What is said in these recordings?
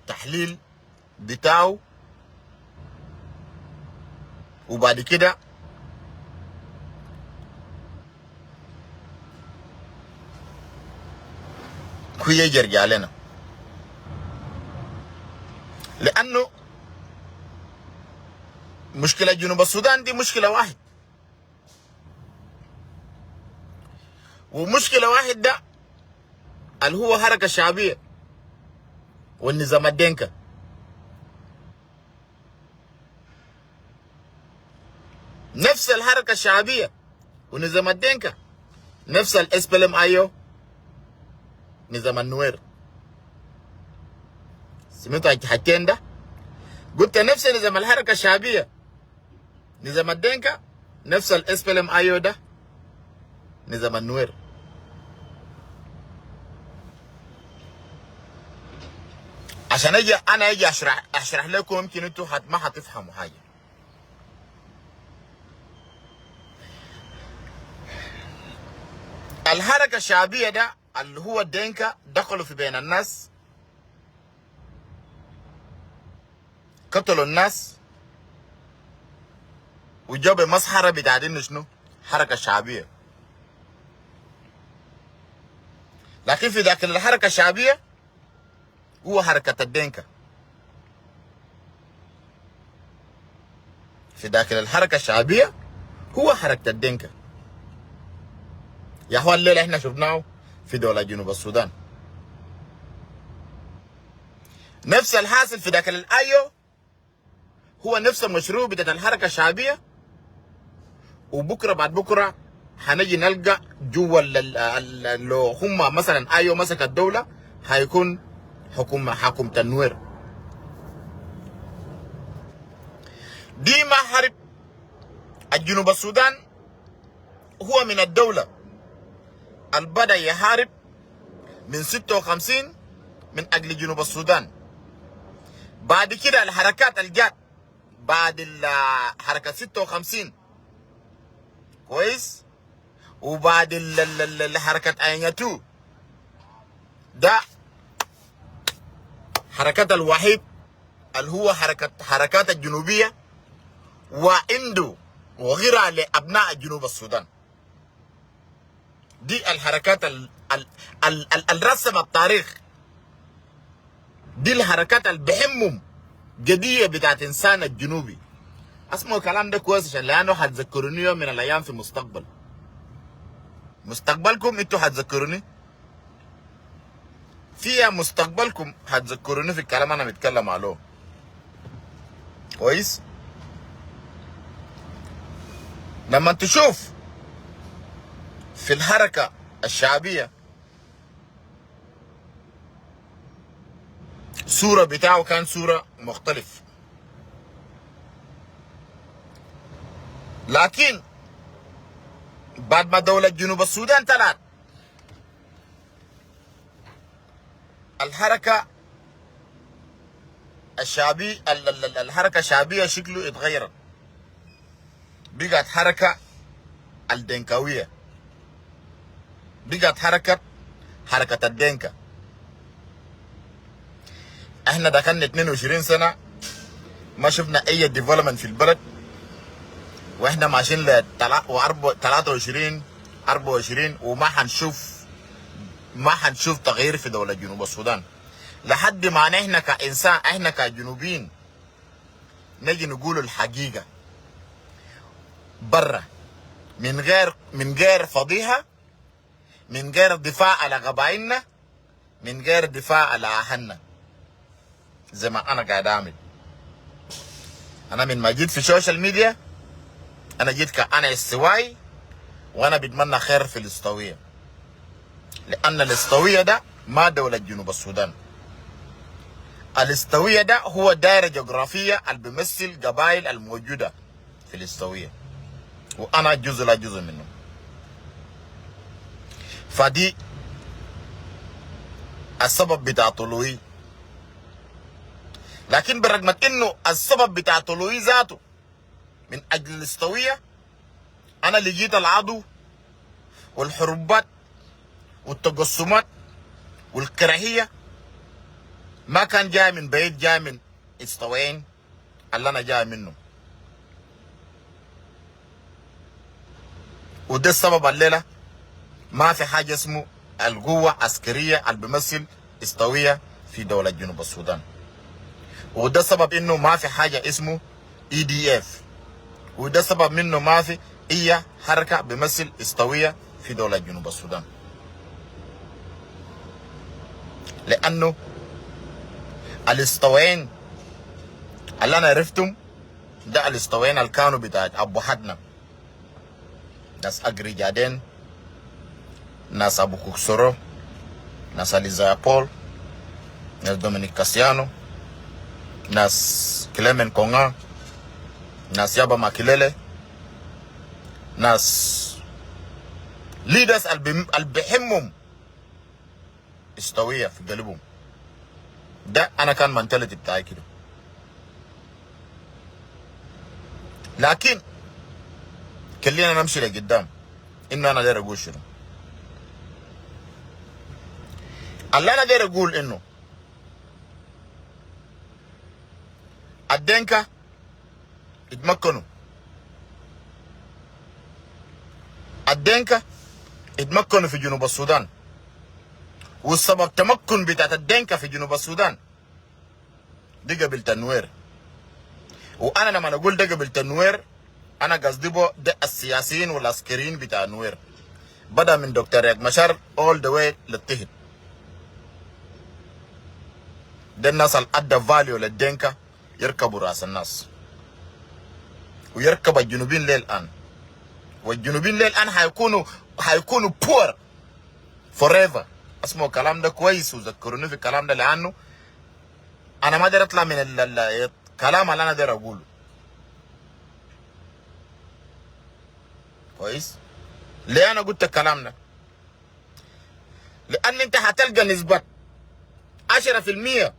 تحليل بتاعه، وبعد كده كوية يرجع لنا، لأنه مشكلة جنوب السودان دي مشكلة واحد، ومشكلة واحد ده اللي هو حركة الشعبية والنظام الدنكا. نفس الحركة الشعبية ونظام الدنكا، نفس الاس بي ال ام ايو نظام النوير. سمعتوا الحاجتين ده؟ قلت نفس نظام الحركة الشعبية نظام الدنكا، نفس الاس بي ال ام ايو ده نظام النوير. عشان اجي اشرح لكم، يمكن انتوا ما هتفهموا حاجه. الحركه الشعبيه ده اللي هو الدينكا دخلوا في بين الناس، قتلوا الناس، وجابوا مسحره بتاعتين شنو؟ حركه شعبيه. لكن في ذاك الحركه الشعبيه هو حركه الدينكا، في ذاك الحركه الشعبيه هو حركه الدينكا. يا هو الليله احنا شفناه في دوله جنوب السودان. نفس الحاصل في ذاك الايو هو نفس المشروع بتاع الحركه الشعبيه، وبكره بعد بكره هنجي نلقى جوا لو هم مثلا ايو مسك الدوله هيكون حكومه النوير. دي ما حرب الجنوب السودان هو من الدوله اللي بدا يحارب من 56 من اجل جنوب السودان. بعد كده الحركات الجات بعد حركه 56 كويس، وبعد حركه اينيتو ده حركات الوحيد اللي هو حركات الجنوبيه وعنده وغيرها لابناء جنوب السودان. دي الحركات الرسم التاريخ، دي الحركات اللي بحمهم قضيه بتاعت انسان الجنوبي. اسمعوا الكلام ده كويس عشان لانه هتذكروني يوم من الايام في مستقبلكم انتوا هتذكروني فيها، مستقبلكم هتذكروني في الكلام انا متكلم عليه كويس. لما تشوف في الحركه الشعبيه صوره بتاعه كان صوره مختلف، لكن بعد ما دولة جنوب السودان طلعت الحركة الشعبية شكله اتغير، بقت حركة الدنكاوية، بقت حركة الدنكا. احنا دخلنا 22 سنة ما شفنا اي ديفلوبمنت في البلد، واحنا ماشيين ل 23 24 وما حنشوف تغيير في دولة جنوب السودان، لحد ما احنا كإنسان احنا كجنوبيين نجي نقول الحقيقة برا، من غير فضيحة، من غير دفاع على قبائلنا، من غير دفاع على أهلنا، زي ما أنا قاعد أعمل. أنا من ما جيت في السوشيال ميديا أنا جيت كأنا استوائي، وأنا بتمنى خير في الاستوية، لأن الاستوية ده ما دولة جنوب السودان. الاستوية ده هو دائرة جغرافية اللي بيمثل قبائل الموجودة في الاستوية، وأنا جزء لا جزء منه. فدي السبب بتاع طلوعي، لكن برغم انه السبب بتاع طلوعي ذاته من اجل الاستوية، انا لقيت العدو والحروبات والتقسمات والكراهية ما كان جاي من بعيد، جاي من استوين اللي انا جاي منه. وده السبب الليله ما في حاجه اسمه القوه عسكريه اللي بيمثل استويه في دوله جنوب السودان. وده سبب انه ما في حاجه اسمه EDF. وده سبب منه ما في اي حركه بيمثل استويه في دوله جنوب السودان. لانه الاستوين اللي انا عرفتهم ده الاستوين اللي كانوا بتاعت ابو حدنا، ناس اجري جادين، ناس ابو كوكسورو، ناس اليزايا بول، ناس دومينيك كاسيانو، ناس كليمن كونغا، ناس يابا ماكيليلي، ناس ليدرز اللي بيحمهم استويه في قلبهم. ده انا كان منتاليتي بتاعي كده. لكن خلينا نمشي لقدام. انه انا داير اقول شنو؟ اللي انا داير اقول انه الدنكا اتمكنوا. الدنكا اتمكنوا في جنوب السودان. والسبب تمكن بتاعت الدنكا في جنوب السودان دي قبيلة النوير. وانا لما اقول ده قبيلة النوير انا قصدي بو ده السياسيين والعسكريين بتاع النوير، بدا من دكتور رياض مشار all the way للتهد. ده الناس اللي ادى فاليو للدنكا يركبوا راس الناس ويركب الجنوبين ليه الان. والجنوبين ليه الان هيكونوا poor forever. اسمعوا الكلام ده كويس وذكروني في الكلام ده، لانه انا ما داير اطلع من الكلام اللي انا داير اقوله. كويس؟ ليه انا قلت الكلام ده؟ لان انت هتلقى نسبة 10%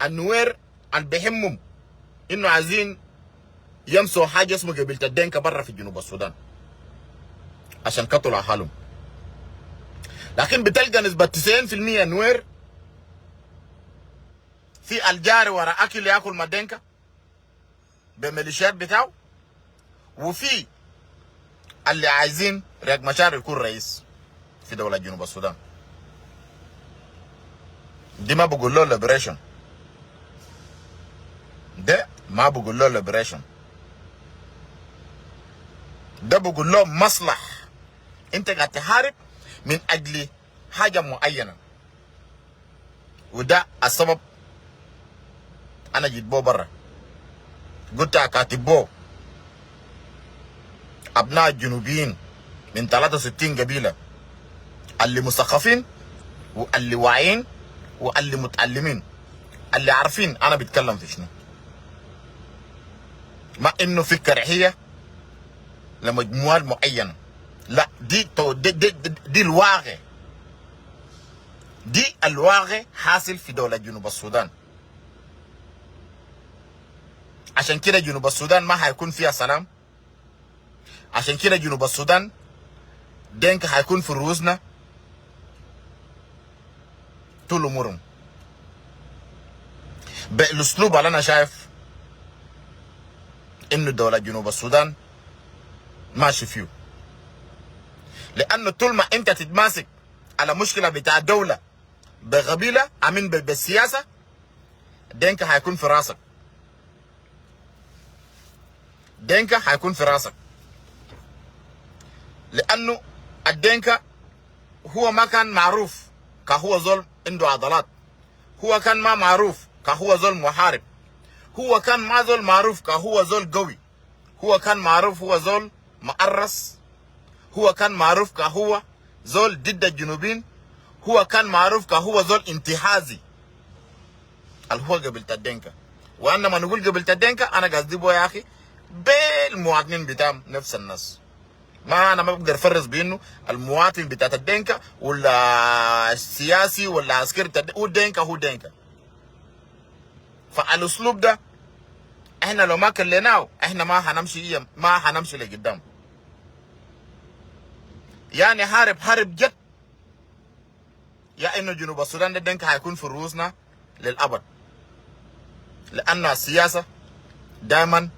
النوير اللي بيهمهم انه عايزين يمسوا حاجه اسمه قبيله الدنكا برا في جنوب السودان عشان قتلوا اهلهم. لكن بتلقى نسبة 90% نوير في الجاري ورا اكل ياكل مدينكا بميليشيات بتاعه، وفي اللي عايزين رياض مشار يكون رئيس في دولة جنوب السودان. دي ما بقول له ليبريشن، ده ما بقول له ليبريشن، ده بقول له مصلح. انت قاعد تحارب من اجل حاجة معينة، وده السبب انا جيت بو برا. قلت كاتب بو ابناء الجنوبيين من 63 قبيلة اللي مثقفين واللي واعيين واللي متعلمين اللي عارفين انا بتكلم في شنو، ما انه في كراهية لمجموعة معينة. لا، دي الواقع، دي الواقع حاصل في دولة جنوب السودان. عشان كده جنوب السودان ما هيكون فيها سلام. عشان كده جنوب السودان دينك هيكون في رؤوسنا طول امورهم. بالاسلوب اللي انا شايف انه دولة جنوب السودان ماشي فيه. لانه طول ما انت تتماسك على مشكلة بتاع دولة بقبيلة امين بالسياسة، دينك هيكون في راسك، دينك هيكون في راسك. لانه الدينكا هو ما كان معروف كهو زول عنده عضلات، هو كان ما معروف كهو زول محارب، هو كان ما زول معروف كهو زول قوي، هو كان معروف هو زول مقرص، هو كان معروف كهو زول ضد الجنوبين، هو كان معروف كهو زول انتهازي اللي هو قبيلة الدينكا. وانا ما نقول قبيلة الدينكا انا قصدي بو يا اخي بالمواطنين بتاعهم نفس الناس. ما انا ما بقدر افرز بانه المواطن بتاعت الدينكا ولا السياسي ولا عسكري هو دينكا، هو دينكا. فالاسلوب ده احنا لو ما كليناه احنا ما هنمشي لقدام. يعني حارب جد يا انه جنوب السودان ده الدنكا هيكون في رؤوسنا للابد. لان السياسه دائما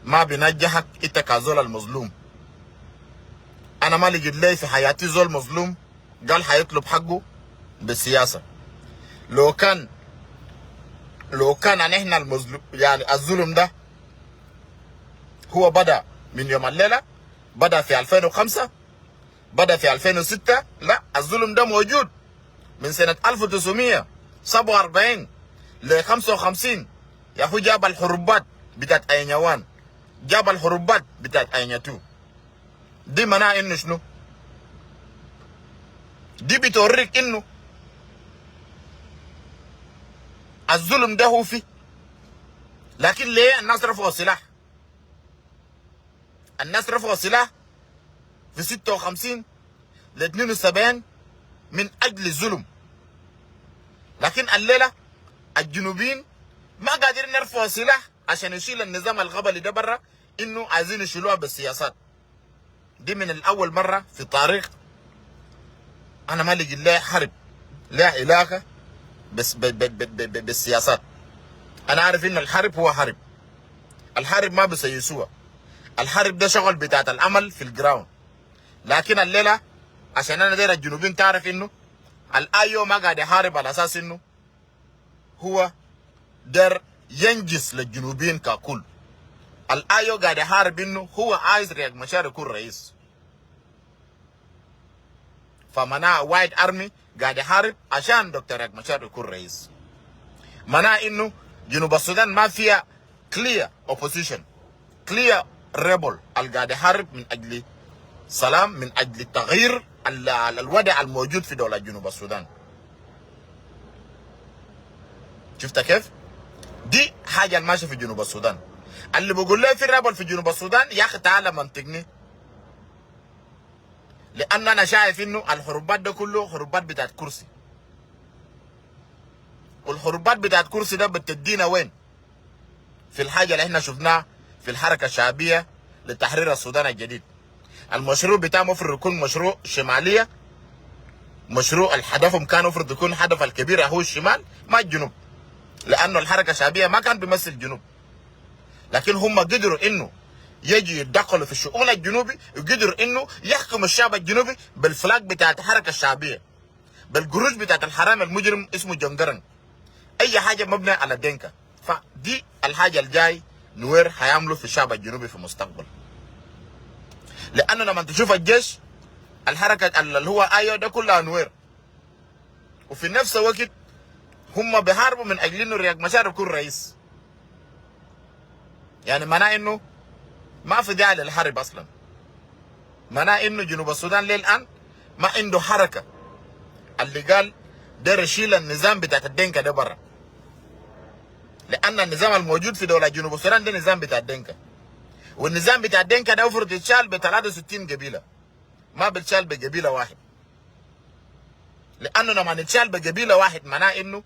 ما بينجحك انت كزول المظلوم. انا ما لقيت لي في حياتي زول مظلوم قال حيطلب حقه بالسياسه. لو كان احنا المظلوم يعني الظلم ده هو بدا من يوم الليله، بدا في 2005، بدا في 2006. لا، الظلم ده موجود من سنه 1947 ل 55. يا هو جاب الحروبات بتاعت اينيوان، جاب الحروبات بتاعت اينيتو. دي معناها انه شنو؟ دي بتوريك انه الظلم ده هو فيه. لكن ليه الناس رفعوا السلاح؟ الناس رفعوا السلاح في 56 ل 72 من اجل الظلم. لكن الليله الجنوبيين ما قادرين يرفعوا السلاح عشان يشيل النظام الغبلي ده برا، انه عايزين يشيلوها بالسياسات. دي من الاول مره في التاريخ انا ما لقيت لها حرب لا علاقه بس بالسياسات. انا عارف ان الحرب هو حرب، الحرب ما بيسيسوها، الحرب ده شغل بتاعت العمل في الجراوند. لكن الليله عشان انا داير الجنوبيين تعرف انه الايو ما قاعد يحارب على اساس انه هو داير ينجز للجنوبيين ككل. الايو قاعد يحارب انه هو عايز رياض مشار يكون رئيس. فمناع وايد ارمي قاعد يحارب عشان دكتور رياض مشار يكون رئيس. مناع انه جنوب السودان ما فيها كلير اوبوزيشن، كلير ريبل القاعد يحارب من اجل سلام، من اجل تغيير الوضع الموجود في دوله جنوب السودان. شفت كيف؟ دي حاجه الماشيه في جنوب السودان. اللي بقول له في ريبل في جنوب السودان يا اخي تعالى منطقني. لان انا شايف انه الحروبات ده كله حروبات بتاعت كرسي. والحروبات بتاعت كرسي ده بتدينا وين؟ في الحاجه اللي احنا شفناها في الحركه الشعبيه لتحرير السودان الجديد. المشروع بتاعه المفروض يكون مشروع شماليه، مشروع هدفهم كان المفروض يكون هدف الكبير هو الشمال ما الجنوب. لانه الحركه الشعبيه ما كان بيمثل الجنوب، لكن هم قدروا انه يجي يتدخلوا في الشؤون الجنوبي، وقدروا انه يحكموا الشعب الجنوبي بالفلاج بتاعت الحركه الشعبيه، بالقروش بتاعت الحرام المجرم اسمه جنجرن، اي حاجه مبنيه على الدنكا. فدي الحاجه الجاي نوير هيعملوا في الشعب الجنوبي في المستقبل. لانه لما تشوف الجيش الحركه اللي هو ايو ده كلها نوير، وفي نفس الوقت هم بيحاربوا من اجل انه رياض مشار يكون رئيس. يعني معناه انه ما في داعي للحرب اصلا. معناه انه جنوب السودان للان ما عنده حركه اللي قال ده يشيل النظام بتاعت الدنكا ده برا. لان النظام الموجود في دوله جنوب السودان ده نظام بتاع الدنكا، والنظام بتاع الدنكا ده المفروض يتشال ب 63 قبيله، ما بيتشال بقبيله واحد. لانه لما نتشال بقبيله واحد معناه انه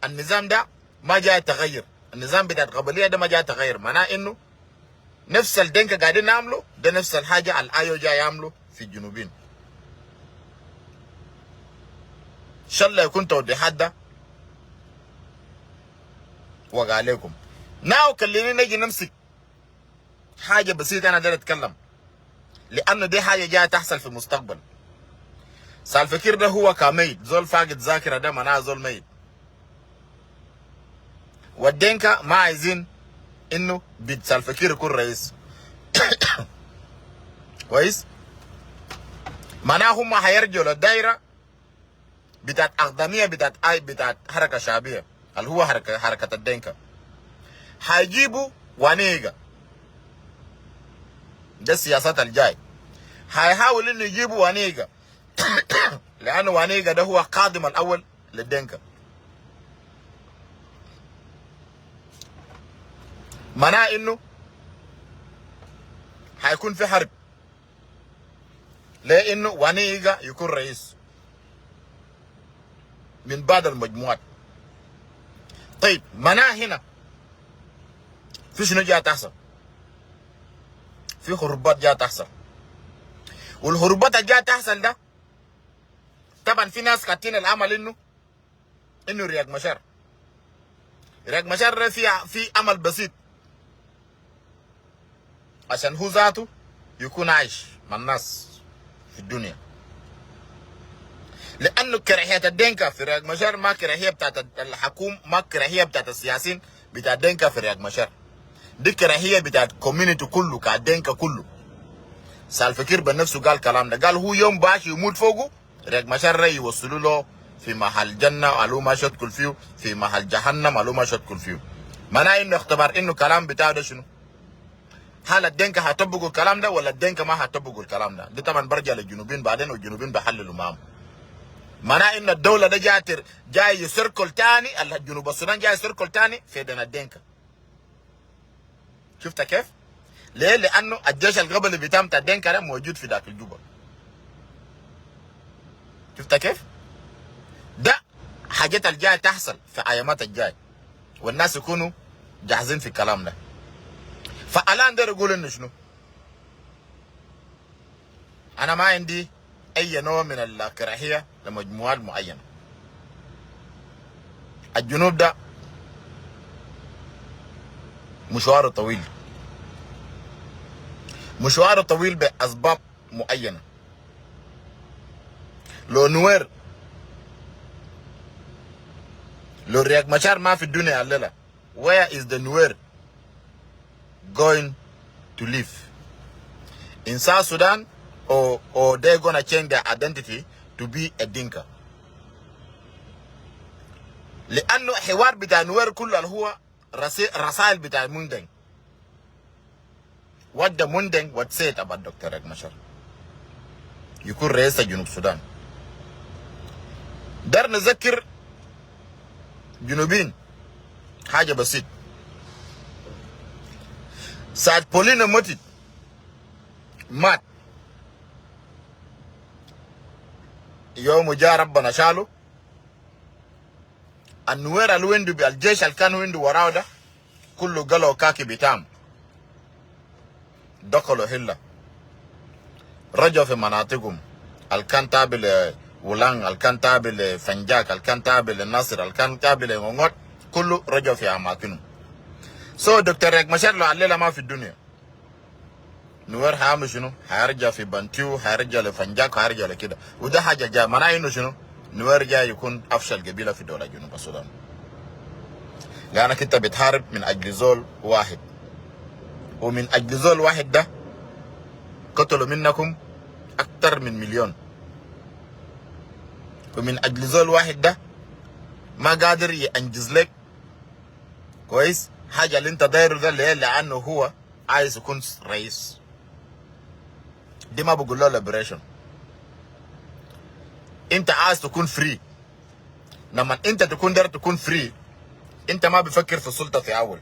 النظام ده ما جاي يتغير، النظام بتاع القبليه ده ما جاي يتغير. معناه انه نفس الدنكا قاعدين نعمله ده نفس الحاجه الايو جاي يعمله في الجنوبين. ان شاء الله يكون توضيحات ده وقع عليكم. ناو خليني نجي نمسك حاجه بسيطه انا داير اتكلم، لانه دي حاجه جايه تحصل في المستقبل. سالفكير ده هو كميت، زول فاقد ذاكره ده معناه زول ميت. والدنكا ما عايزين انه بيت سالفكير يكون رئيس. كويس؟ معناه هم هيرجعوا للدايره بتاعت اقدميه بتاعت حركه شعبيه اللي هو حركه الدنكا. هيجيبوا وانيجا، ده السياسات الجاي. هيحاول انه يجيبوا وانيجا لانه وانيجا ده هو القادم الاول للدنكا. معناه انه هيكون في حرب لانه وانيجا يكون رئيس من بعض المجموعات. طيب معناه هنا في شنو جاي تحصل؟ في هروبات جاي تحصل، والهروبات اللي جاي تحصل ده طبعا في ناس كاتين العمل انه رياض مشار. رياض مشار في عمل بسيط عشان هو ذاته يكون عايش مع الناس في الدنيا. لانه كراهيه الدنكا في رياض مشار ما كراهيه بتاعت الحكومه، ما كراهيه بتاعت السياسيين بتاع الدنكا في رياض مشار. دي كراهيه بتاعت كوميونتي كله كالدنكا كله. سالفكير بنفسه قال الكلام ده، قال هو يوم باشي يموت فوقه رياض مشار يوصلوا له في محل جنه قالوا ما شتكل فيه، في محل جهنم قالوا ما شتكل فيه. معناه انه اختبار انه كلام بتاعه ده شنو؟ هل الدنكا هتطبقوا الكلام ده ولا الدنكا ما هتطبقوا الكلام ده؟ دي طبعا برجع للجنوبين بعدين والجنوبين بحللوا معاهم. معناه ان الدوله ده جاي يسركل تاني، الجنوب السودان جاي يسركل تاني في دين الدنكا. شفت كيف؟ ليه؟ لانه الجيش القبلي بتاع الدنكا ده موجود في ذاك الجوبه. شفت كيف؟ ده حاجات الجاي تحصل في ايامات الجاي والناس يكونوا جاهزين في الكلام ده. فالان ده يقول انه شنو؟ انا ما عندي اي نوع من الكراهيه لمجموعات معينه. الجنوب ده مشواره طويل، مشواره طويل باسباب معينه. لو نوير، لو رياض مشار ما في الدنيا الليله، where is the Nuer going to live? In South Sudan or they're gonna change their identity to be a Dinka. لأنه حوار بتاع نوير كله اللي هو رسائل بتاع مندن. What the Mundeng would say about Dr. Riek Machar يكون رئيس جنوب السودان. در نذكر جنوبين حاجة بسيط. ساعة بولينا مات يوم جاء ربنا شاله، النوير اللي عنده بالجيش اللي كان عنده وراه ده كله قالوا كاكي بتام، دخلوا هلا رجعوا في مناطقهم. الكان تابع ولان، الكان تابع لفنجاك، الكان تابع للناصر، الكان تابع لمونغوت، كله رجعوا في اماكنهم. دكتور ريك مشار له الليله ما في الدنيا. نوير هيعمل شنو؟ هيرجع في بنتيو، هيرجع لفنجاك، هيرجع لكده. وده حاجه جاي معناه انه شنو؟ نوير جاي يكون افشل قبيله في دوله جنوب السودان. لانك انت بتحارب من اجل زول واحد، ومن اجل زول واحد ده قتلوا منكم اكتر من مليون، ومن اجل زول واحد ده ما قادر ينجز لك كويس حاجه اللي انت دايره ده، لانه هو عايز يكون رئيس. دي ما بقول له ليبريشن. انت عايز تكون فري. لما انت تكون داير تكون فري انت ما بفكر في السلطه في اول،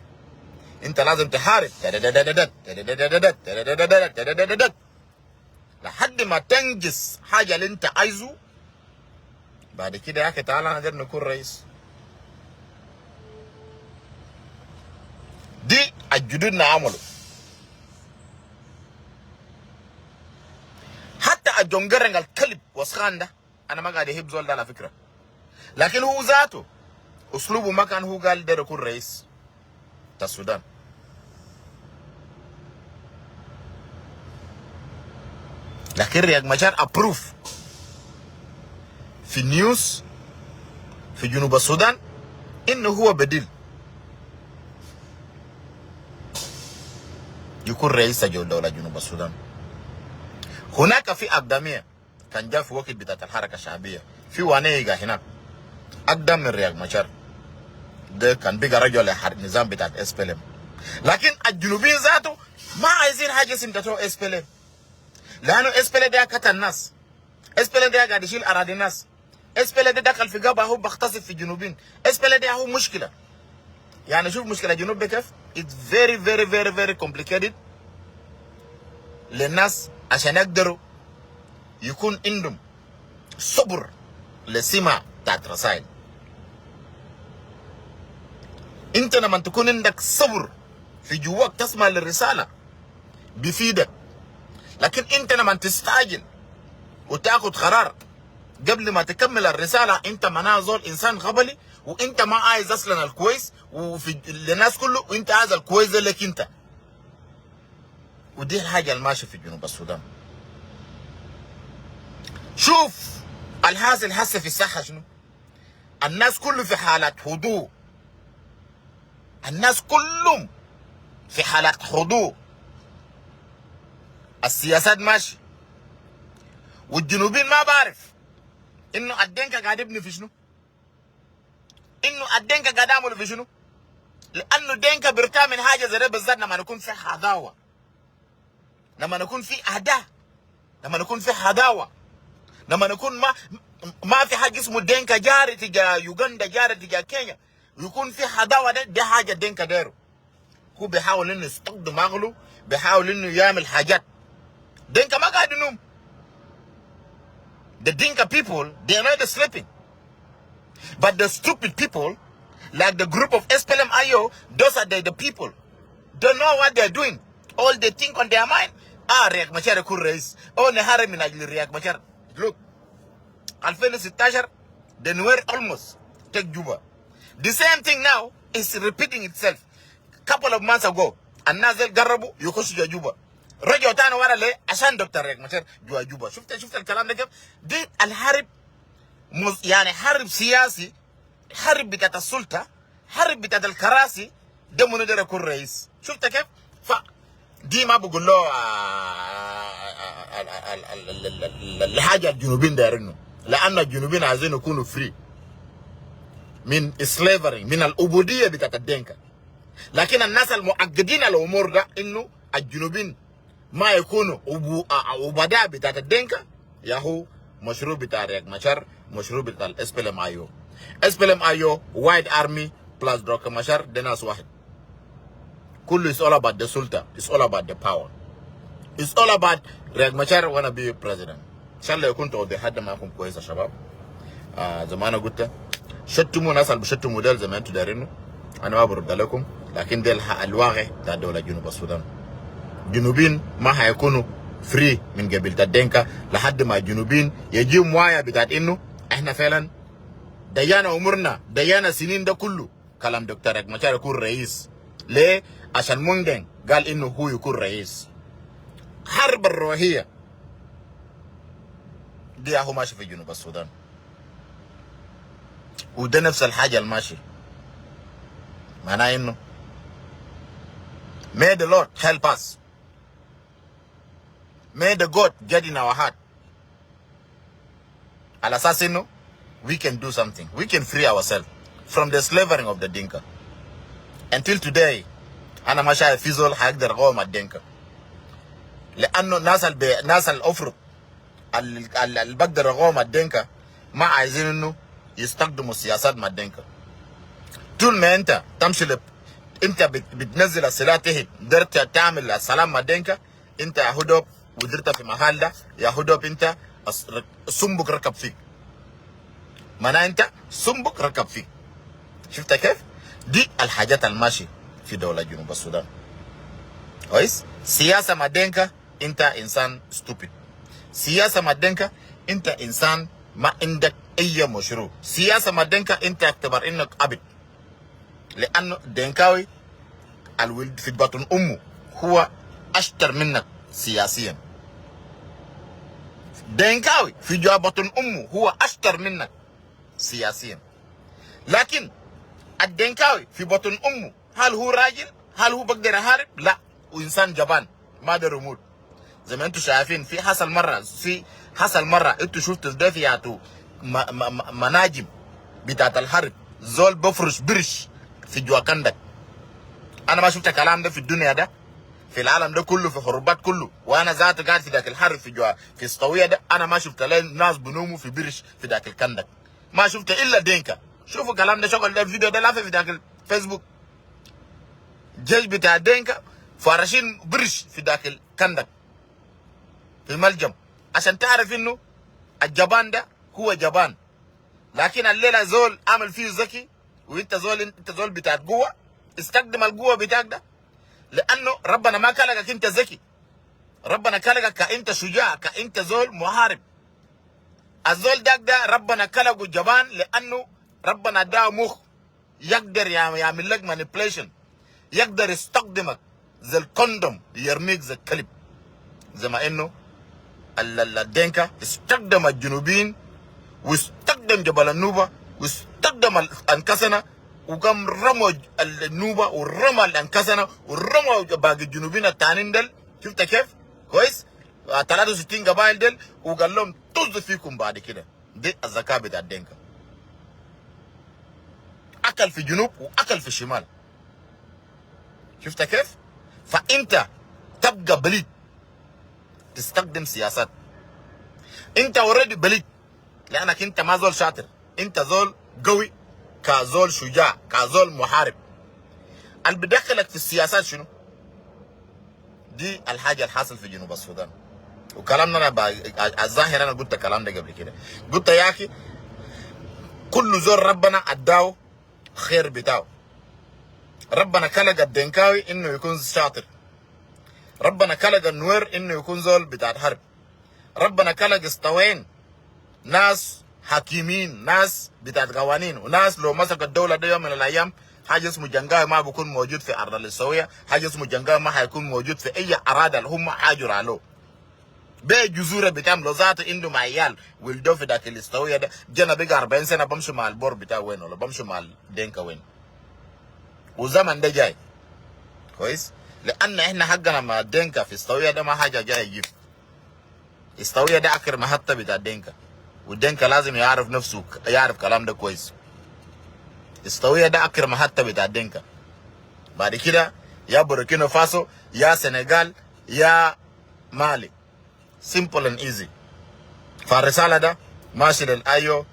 انت لازم تحارب لحد ما تنجز حاجه اللي انت عايزه. بعد كده يا اخي تعالى نقدر نكون رئيس. دي الجدودنا عملوا. حتى الجونجرنج الكلب وسخان ده انا ما قاعد يهب زول ده على فكره، لكن هو ذاته اسلوبه ما كان هو قال ده يكون رئيس بتاع السودان. لكن رياض مشار ابروف في نيوز في جنوب السودان انه هو بديل يكون رئيس دولة جنوب السودان. هناك في أقدمية كان جاء في وقت بتاعت الحركة الشعبية في وانيجا هناك أقدم من رياض مشار، ده كان بقى رجل النظام بتاعت SPLM. لكن الجنوبيين ذاته ما عايزين حاجة اسمها SPLM، لأنه SPLM ده قتل الناس، SPLM ده قاعد يشيل أراضي الناس، SPLM ده دخل في قبا هو بيغتصب في الجنوبين، SPLM ده هو مشكلة. يعني شوف مشكلة الجنوب ده كيف it's very very very very complicated للناس عشان يقدروا يكون عندهم صبر لسمع بتاعت رسائل. انت لما تكون عندك صبر في جواك تسمع للرسالة بيفيدك، لكن انت لما تستعجل وتاخد قرار قبل ما تكمل الرساله انت معناها زول انسان غبلي، وانت ما عايز اصلا الكويس وفي للناس كله، وانت عايز الكويس ده لك انت. ودي الحاجه اللي ماشيه في جنوب السودان. شوف الحاصل هسه في الساحه شنو؟ الناس كله في حالات هدوء، الناس كلهم في حالات هدوء، السياسات ماشي، والجنوبين ما بعرف انه الدنكا قاعد يبني في شنو؟ انه الدنكا قاعد يعملوا في شنو؟ لانه الدنكا بيرتاح من حاجه زي ده بالذات لما نكون في عداوه، لما نكون في اهداء، لما نكون في عداوه، لما نكون ما في حاجه اسمه دنكا جاري تجا يوغندا، جاري تجا كينيا، ويكون في عداوه. ده حاجه دنكا دايره. هو بيحاول انه يستخدم عقله، بيحاول انه يعمل حاجات. دنكا ما قاعد ينوم. The Dinka people, they are not sleeping. But the stupid people, like the group of SPLM-IO, those are the people. Don't know what they're doing. All they think on their mind, Riek Machar يكون رئيس. نهاري من أجل رياك مشار. Look, 2016, the Nuer almost take Juba. The same thing now is repeating itself. Couple of months ago, الناس جربوا يخشوا جوبا. رجعوا تاني ورا ليه؟ عشان دكتور ريك مشار جوا جوبا. شفت الكلام ده كيف؟ دي الحرب يعني حرب سياسي، حرب بتاعت السلطة، حرب بتاعت الكراسي، ده منو ده يكون رئيس. شفت كيف؟ دي ما بقول له الحاجة الجنوبين دايرينه، لأن الجنوبين عايزين يكونوا فري من سليفري، من العبودية بتاعت الدنكا. لكن الناس المعقدين الأمور ده إنه الجنوبين ما يكونوا عبداء بتاعت الدنكا، ياهو مشروع بتاع ريك مشار، مشروع بتاع SPLM-IO. SPLM-IO وايد ارمي بلس دروك مشار، ده ناس واحد. كله is all about the sulta, it's all about the power, it's all about ريك مشار wanna be president. ان شاء الله يكون توضيح حد معكم كويس يا شباب. زي ما انا قلت، شتموا ناس اللي بشتموا ديل زي ما انتم دايرينه، انا ما برد لكم، لكن ده الواقع بتاع دوله جنوب السودان. الجنوبين ما هيكونوا فري من قبيله الدنكا لحد ما الجنوبين يجيوا موايا بتاعت انه احنا فعلا ديانا امورنا، ديانا سنين ده كله كلام دكتور ريك مشار يكون رئيس. ليه؟ عشان موندين قال انه هو يكون رئيس. حرب الروحيه دي اهو ماشي في جنوب السودان، وده نفس الحاجه الماشي. معناه انه may the Lord help us, may the God get in our heart على اساس انه we can do something, we can free ourselves from the slavery of the Dinka. Until today انا ما شايف في زول حيقدر يقاوم الدنكا، لانه الناس الافرض اللي بقدر يقاوم الدنكا ما عايزين انه يستخدموا السياسات مع الدنكا. طول ما انت تمشي انت بتنزل السلاح تحت، قدرت تعمل السلام مع الدنكا، انت يا هدوب ودرت في محل ده، يا هدوب انت سمبك ركب فيك. معناه انت سمبك ركب فيك. شفت كيف؟ دي الحاجات الماشي في دولة جنوب السودان. كويس؟ سياسة مع الدنكا انت انسان ستوبيد. سياسة مع الدنكا انت انسان ما عندك اي مشروع. سياسة مع الدنكا انت اعتبر انك عبد، لانه الدنكاوي الولد في بطن امه هو اشطر منك سياسيا. دنكاوي في جوا بطن امه هو اشطر منك سياسيا. لكن الدنكاوي في بطن امه هل هو راجل؟ هل هو بقدر يحارب؟ لا، وانسان جبان ما قدر يموت. زي ما انتم شايفين في حصل مره انتم شفتوا ده فياتو مناجم بتاعت الحرب، زول بفرش برش في جوا كندك. انا ما شفت الكلام ده في الدنيا ده، في العالم ده كله، في حروبات كله، وانا ذاتي قاعد في ذاك الحرب في جوا في السطويه ده، انا ما شفت ناس بنوموا في برش في ذاك الكندك، ما شفت الا دينكا. شوفوا الكلام ده، شغل ده الفيديو ده لافه في ذاك الفيسبوك. جيش بتاع دينكا فارشين برش في ذاك الكندك في الملجم، عشان تعرف انه الجبان ده هو جبان. لكن الليله زول عمل فيه ذكي، وانت زول بتاعت قوه، استخدم القوه بتاعك ده، لانه ربنا ما خلقك انت ذكي، ربنا خلقك كانت شجاع، كانت زول محارب. الزول ده ربنا كلقه جبان لانه ربنا ده مخ يقدر يعمل لك مانيبيوليشن، يقدر يستخدمك زي الكوندوم يرميك زي الكلب. زي ما انه الدينكا استخدم الجنوبيين واستخدم جبل النوبة واستخدم الانكسنة، وقام رموا النوبة ورمى الانكسنة ورمى باقي الجنوبيين التانيين دل. شفت كيف؟ كويس؟ 63 قبائل دل، وقال لهم طز فيكم بعد كده. دي الذكاء بتاع الدينكا. اكل في الجنوب واكل في الشمال. شفت كيف؟ فانت تبقى بليد تستخدم سياسات. انت اوريدي بليد لانك انت ما زول شاطر، انت زول قوي كزول شجاع كزول محارب. اللي بدخلك في السياسات شنو؟ دي الحاجه الحاصل في جنوب السودان. وكلامنا انا الظاهر انا قلت الكلام ده قبل كده، قلت يا اخي كل زول ربنا اداه خير بتاعه. ربنا خلق الدنكاوي انه يكون شاطر، ربنا خلق النوير انه يكون زول بتاع حرب، ربنا خلق استوين ناس حكيمين، ناس بتاعت قوانين، وناس لو مسك الدوله ده يوم من الايام حاجه اسمه جنجاوي ما بيكون موجود في ارض السويه، حاجه اسمه جنجاوي ما حيكون موجود في اي اراده اللي هم حاجر عليه. بجذوره بتعملوا ذاته عنده مع عيال ولدوا في ذاك الاستويه ده، جانا بقى 40 سنه بمشي مع البور بتاعه وين ولا بمشي مع الدينكا وين. وزمن ده جاي كويس، لان احنا حقنا مع الدينكا في استويه ده ما حاجه جاي يجيب. استويه ده اخر محطه بتاع الدينكا، والدينكا لازم يعرف نفسه، يعرف كلام ده كويس. استويه ده اخر محطه بتاع الدينكا. بعد كده يا بوركينا فاسو يا سنغال يا مالي. simple and easy. فالرساله ده ماشي للايو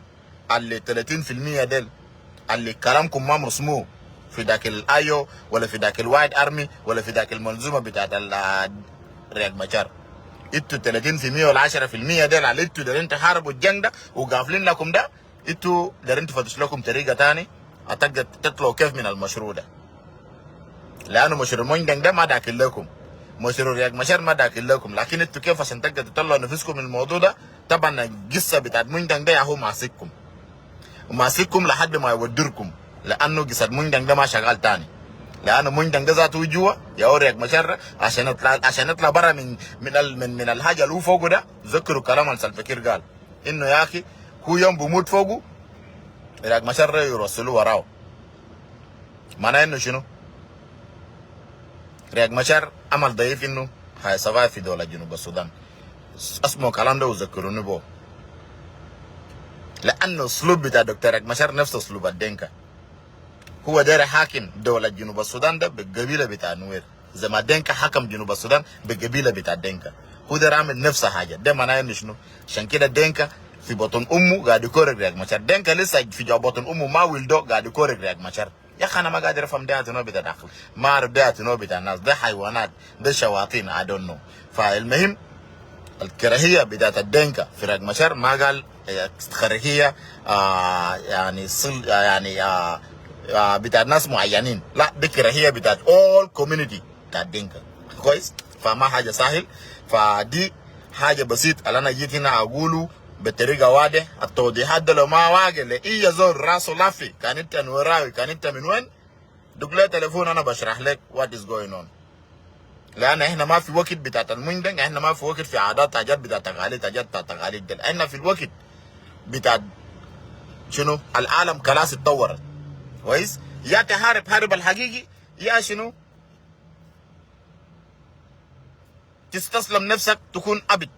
اللي 30% ديل اللي كلامكم ما مرسموه في ذاك الايو ولا في ذاك الوايد ارمي ولا في ذاك المنظومه بتاعت رياض مشار. انتوا 30% ولا 10% ديل اللي انتوا دارين تحاربوا الجنگ ده وقافلين لكم ده، انتوا دارين تفتش لكم طريقه ثاني هتقدر تطلعوا كيف من المشروع ده. لانه مشروع موندنج ده ما داخل لكم، مشروع رياض مشار ما داخل لكم، لكن انتوا كيف عشان تقدر تطلعوا نفسكم من الموضوع ده؟ طبعا القصه بتاعت موندنج ده هو ماسككم لحد ما يودركم، لانه قصه موندنج ده ما شغال ثاني. لانه موندنج ده ذاته جوا يا رياض مشار عشان يطلع برا من الحاجه اللي هو فوقه ده. ذكروا كلام الفكير قال انه يا اخي هو يوم بيموت فوقه رياض مشار يرسلوه وراه. معناه انه شنو؟ رياض مشار عمل ضعيف انه هيسافر في دوله جنوب السودان. اسمعوا الكلام ده وذكروني به، لانه اسلوب بتاع دكتور رياض مشار نفس اسلوب الدينكا. هو داير حاكم دوله جنوب السودان ده بالقبيله بتاع النوير، زي ما دينكا حكم جنوب السودان بالقبيله بتاع دينكا. هو داير عامل نفس الحاجه. ده معناه انه شنو؟ عشان كده دينكا في بطن امه قاعد يكورك رياض مشار. دينكا لسه في بطن امه ما ولده قاعد يكورك رياض مشار. يا اخي انا ما قادر افهم ده نوع بتاع داخل، ما اعرف ده نوع بتاع الناس، ده حيوانات، ده شياطين I don't know. فالمهم الكراهيه بتاعت الدينكا في رياض مشار ما قال كراهيه يعني بتاعت ناس معينين، لا دي كراهيه بتاعت all community بتاعت دينكا. كويس؟ فما حاجه سهل. فدي حاجه بسيط اللي انا جيت هنا اقوله بطريقه واضح. التوضيحات ده لو ما واضح لاي زول راسه لافي كان انت نوراوي كان انت من وين، دق لي تليفون انا بشرح لك وات از جوينج اون. لان احنا ما في وقت بتاعت المندنج، احنا ما في وقت في عادات حاجات بتاعت تقاليد حاجات بتاعت تقاليد دل. احنا في الوقت بتاعت شنو؟ العالم خلاص اتطورت. كويس؟ يا تحارب حرب الحقيقي يا شنو؟ تستسلم نفسك تكون عبد.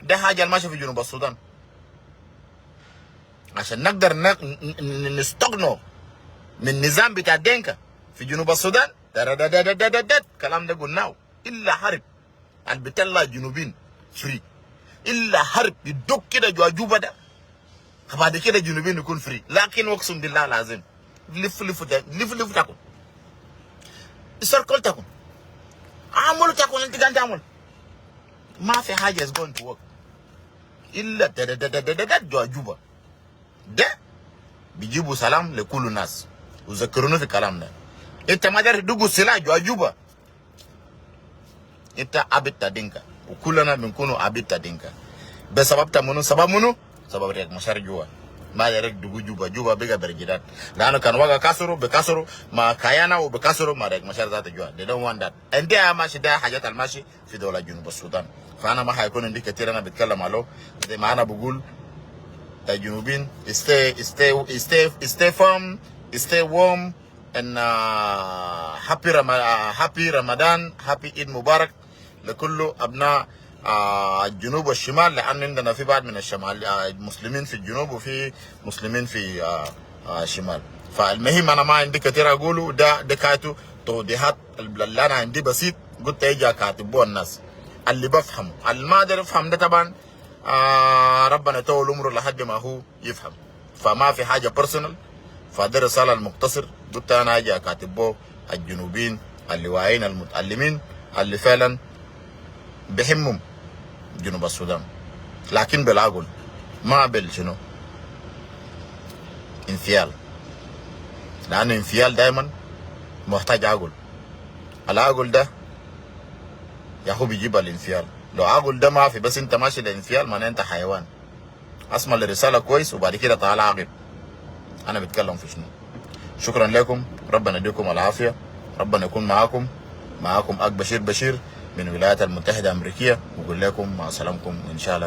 ده حاجه الماشيه في جنوب السودان. عشان نقدر نستغنوا من النظام بتاع الدينكا في جنوب السودان الكلام ده قلناه. الا حرب اللي بتطلع الجنوبيين فري، الا حرب يدق كده جوا جوبا ده بعد كده الجنوبيين يكون فري. لكن اقسم بالله العظيم لف تاكل السركل تاكل عملوا تاكل انت قاعد تعمل ما في حاجه is going to work الا جوا جوبا ده بيجيبوا سلام لكل الناس. وذكروني في الكلام ده. انت ما داري تدقوا السلاح جوا جوبا، انت عبد دينكا وكلنا بنكونوا عبد دينكا. بسبب منو؟ سبب منو؟ سبب ريك مشار جوا ما ريك دغو جوبا بيجا برجدات لانه كان واقع كسروا بكسروا ما كيانا وبكسروا ما ريك مشار ذات جوا they don't want that and ده ماشي ده حاجات الماشي في دوله جنوب السودان فانا ما حيكون عندي كثير انا بتكلم عليه زي ما انا بقول الجنوبيين stay firm stay warm and happy Ramadan happy Eid Mubarak لكل ابناء الجنوب والشمال لان عندنا في بعض من الشمال مسلمين في الجنوب وفي مسلمين في الشمال فالمهم انا ما عندي كثير اقوله ده كاتو توضيحات اللي انا عندي بسيط قلت اجي كاتبوه الناس اللي بفهم اللي ما اقدر افهم ده طبعا ربنا يطول عمره لحد ما هو يفهم فما في حاجه بيرسونال فده رساله المقتصر قلت انا اجي كاتبوه الجنوبيين اللي واعيين المتعلمين اللي فعلا بهمهم جنوب السودان لكن بالعقل ما شنو انفيال لانه انفيال دائما محتاج عقل العقل ده يا هو بيجيب الانفيال لو عقل ده ما في بس انت ماشي للانفيال معناه انت حيوان اسمع الرساله كويس وبعد كده تعال عاقب انا بتكلم في شنو شكرا لكم ربنا يديكم العافيه ربنا يكون معاكم اك بشير من الولايات المتحده الامريكيه وبقول لكم مع سلامكم ان شاء الله